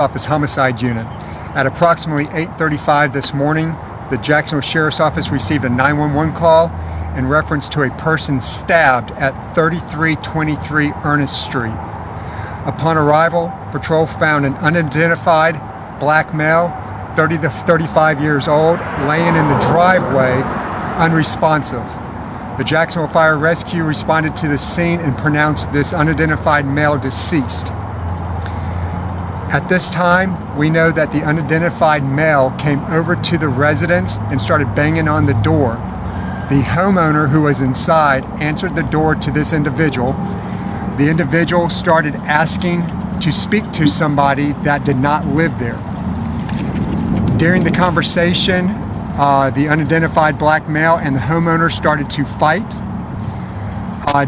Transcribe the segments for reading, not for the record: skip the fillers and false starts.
Office Homicide Unit. At approximately 8:35 this morning, the Jacksonville Sheriff's Office received a 911 call in reference to a person stabbed at 3323 Ernest Street. Upon arrival, patrol found an unidentified black male, 30 to 35 years old, laying in the driveway, unresponsive. The Jacksonville Fire Rescue responded to the scene and pronounced this unidentified male deceased. At this time, we know that the unidentified male came over to the residence and started banging on the door. The homeowner who was inside answered the door to this individual. The individual started asking to speak to somebody that did not live there. During the conversation, the unidentified black male and the homeowner started to fight.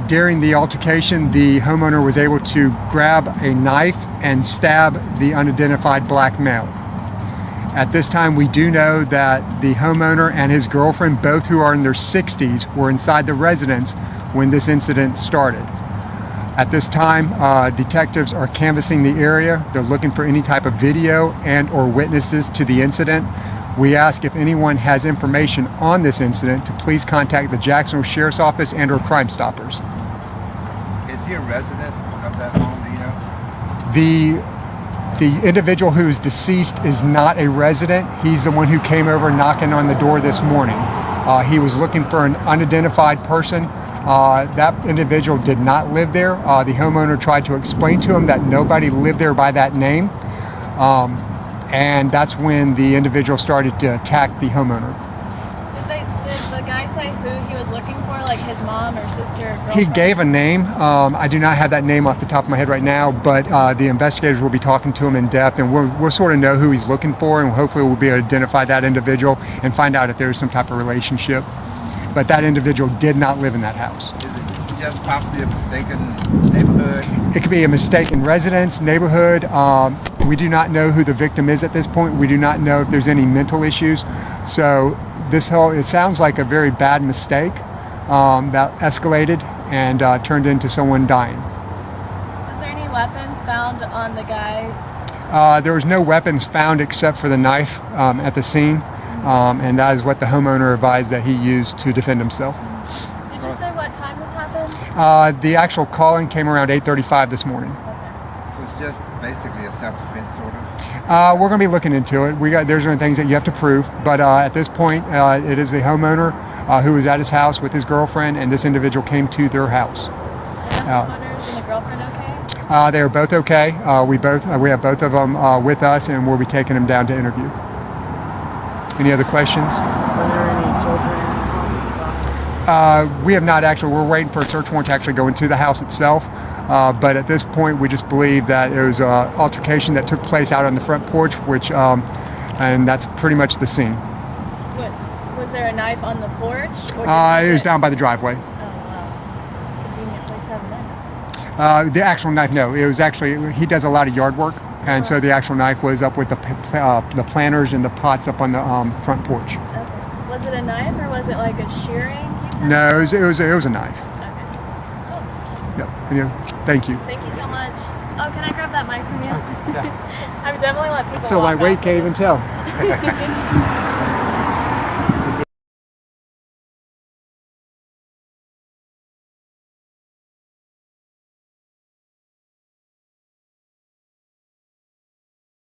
During the altercation, the homeowner was able to grab a knife and stab the unidentified black male. At this time, we do know that the homeowner and his girlfriend, both who are in their 60s, were inside the residence when this incident started. At this time, detectives are canvassing the area. They're looking for any type of video and or witnesses to the incident. We ask if anyone has information on this incident to please contact the Jacksonville Sheriff's Office and or Crime Stoppers. Is he a resident of that home, do you know? The individual who is deceased is not a resident. He's the one who came over knocking on the door this morning. He was looking for an unidentified person. That individual did not live there. The homeowner tried to explain to him that nobody lived there by that name. And that's when the individual started to attack the homeowner. Did the guy say who he was looking for, like his mom or sister or girlfriend? He gave a name. I do not have that name off the top of my head right now, but the investigators will be talking to him in depth, and we'll sort of know who he's looking for, and hopefully we'll be able to identify that individual and find out if there's some type of relationship. But that individual did not live in that house. Is it just possibly a mistaken neighborhood? It could be a mistaken residence, neighborhood. We do not know who the victim is at this point. We do not know if there's any mental issues. So it sounds like a very bad mistake that escalated and turned into someone dying. Was there any weapons found on the guy? There was no weapons found except for the knife at the scene, and that is what the homeowner advised that he used to defend himself. Did you say what time this happened? The actual calling came around 8:35 this morning. So it's just basically a self-defense sort of? We're going to be looking into it. There's certain things that you have to prove, but at this point, it is the homeowner who was at his house with his girlfriend, and this individual came to their house. The homeowners and the girlfriend okay? They are both okay. We have both of them with us, and we'll be taking them down to interview. Any other questions? Were there any children in the house? We have not actually. We're waiting for a search warrant to actually go into the house itself. But at this point, we just believe that it was an altercation that took place out on the front porch, and that's pretty much the scene. Was there a knife on the porch? It was down by the driveway. Oh, wow. Convenient place to have a knife. The actual knife, no. It was actually, he does a lot of yard work, and so the actual knife was up with the planters and the pots up on the front porch. Okay. Was it a knife or was it like a shearing utensil? No, it was a knife. Okay. Yep. Thank you. Thank you so much. Oh, can I grab that mic from you? I've definitely let people So walk lightweight, off. can't even tell.